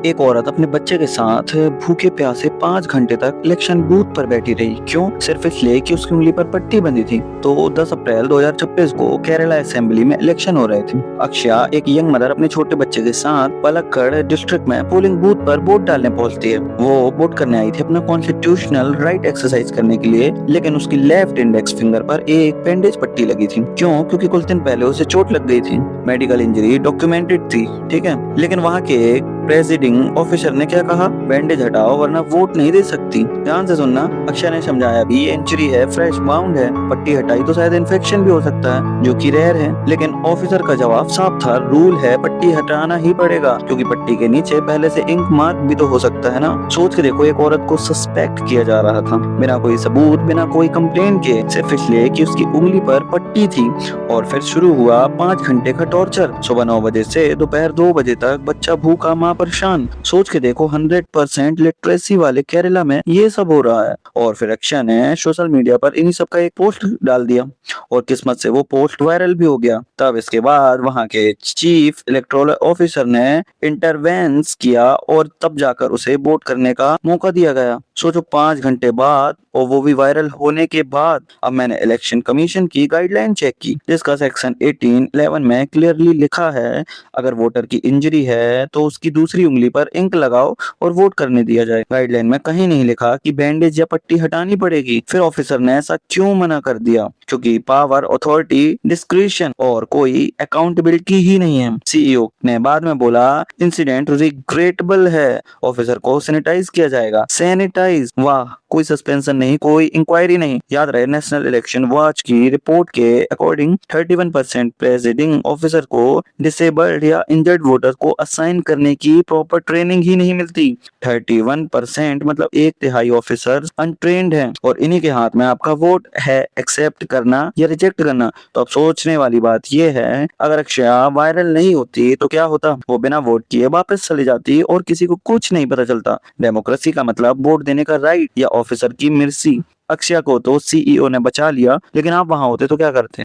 एक औरत अपने बच्चे के साथ भूखे प्यासे 5 घंटे तक इलेक्शन बूथ पर बैठी रही। क्यों? सिर्फ इसलिए कि उसकी उंगली पर पट्टी बंधी थी। तो 10 अप्रैल 2026 को केरला असेंबली में इलेक्शन हो रहे थे। अक्षया, एक यंग मदर, अपने छोटे बच्चे के साथ पलक्कड़ डिस्ट्रिक्ट में पोलिंग बूथ पर वोट डालने पहुंचती है। वो वोट करने आई थी अपना कॉन्स्टिट्यूशनल राइट एक्सरसाइज करने के लिए, लेकिन उसकी लेफ्ट इंडेक्स फिंगर पर एक बैंडेज पट्टी लगी थी। क्यों? क्योंकि कुछ दिन पहले उसे चोट लग गई थी। मेडिकल इंजरी डॉक्यूमेंटेड थी, ठीक है, लेकिन वहाँ के एक प्रेसिडिंग ऑफिसर ने क्या कहा? बैंडेज हटाओ वरना वोट नहीं दे सकती। ध्यान से सुनना। अक्षय ने समझाया भी ये इंजरी है, फ्रेश बाउंड है, पट्टी हटाई तो शायद इन्फेक्शन भी हो सकता है, जो कि रेयर है। लेकिन ऑफिसर का जवाब साफ था, रूल है, पट्टी हटाना ही पड़ेगा, क्योंकि पट्टी के नीचे पहले से इंक मार्क भी तो हो सकता है ना। सोच के देखो, एक औरत को सस्पेक्ट किया जा रहा था बिना कोई सबूत, बिना कोई कंप्लेंट के, सिर्फ इसलिए कि उसकी उंगली पर पट्टी थी। और फिर शुरू हुआ 5 घंटे का टॉर्चर। सुबह 9 बजे से दोपहर 2 बजे तक बच्चा भूखा, माँ परेशान। सोच के देखो, 100% लिटरेसी वाले केरला में ये सब हो रहा है। और फिर अक्षय ने सोशल मीडिया पर इन्हीं सब का एक पोस्ट डाल दिया, और किस्मत से वो पोस्ट वायरल भी हो गया। तब इसके बाद वहां के चीफ इलेक्टोरल ऑफिसर ने इंटरवेंस किया, और तब जाकर उसे वोट करने का मौका दिया गया। सोचो, 5 घंटे बाद, और वो भी वायरल होने के बाद। अब मैंने इलेक्शन कमीशन की गाइडलाइन चेक की, जिसका सेक्शन 18(11) में क्लियरली लिखा है, अगर वोटर की इंजरी है तो उसकी दूसरी उंगली पर इंक लगाओ और वोट करने दिया जाए। गाइडलाइन में कहीं नहीं लिखा कि बैंडेज या पट्टी हटानी पड़ेगी। फिर ऑफिसर ने ऐसा क्यों मना कर दिया? क्योंकि पावर, अथॉरिटी, डिस्क्रिशन और कोई अकाउंटेबिलिटी ही नहीं है। सीईओ ने बाद में बोला, इंसिडेंट रिग्रेटेबल है, ऑफिसर को सैनिटाइज किया जाएगा। सैनिटाइज? वाह, कोई सस्पेंशन नहीं, कोई इंक्वायरी नहीं। याद रहे, नेशनल इलेक्शन वॉच की रिपोर्ट के अकॉर्डिंग 31% प्रेसिडिंग ऑफिसर को डिसेबल्ड या इंजर्ड वोटर को असाइन करने की प्रॉपर ट्रेनिंग ही नहीं मिलती। 31% मतलब 1/3 ऑफिसर अनट्रेन्ड हैं, और इन्हीं के हाथ में आपका वोट है, एक्सेप्ट करना या रिजेक्ट करना। तो अब सोचने वाली बात यह है, अगर अक्षया वायरल नहीं होती तो क्या होता? वो बिना वोट किए वापस चली जाती और किसी को कुछ नहीं पता चलता। डेमोक्रेसी का मतलब वोट देने का राइट या ऑफिसर की मिर्सी। अक्षया को तो सीईओ ने बचा लिया, लेकिन आप वहां होते तो क्या करते?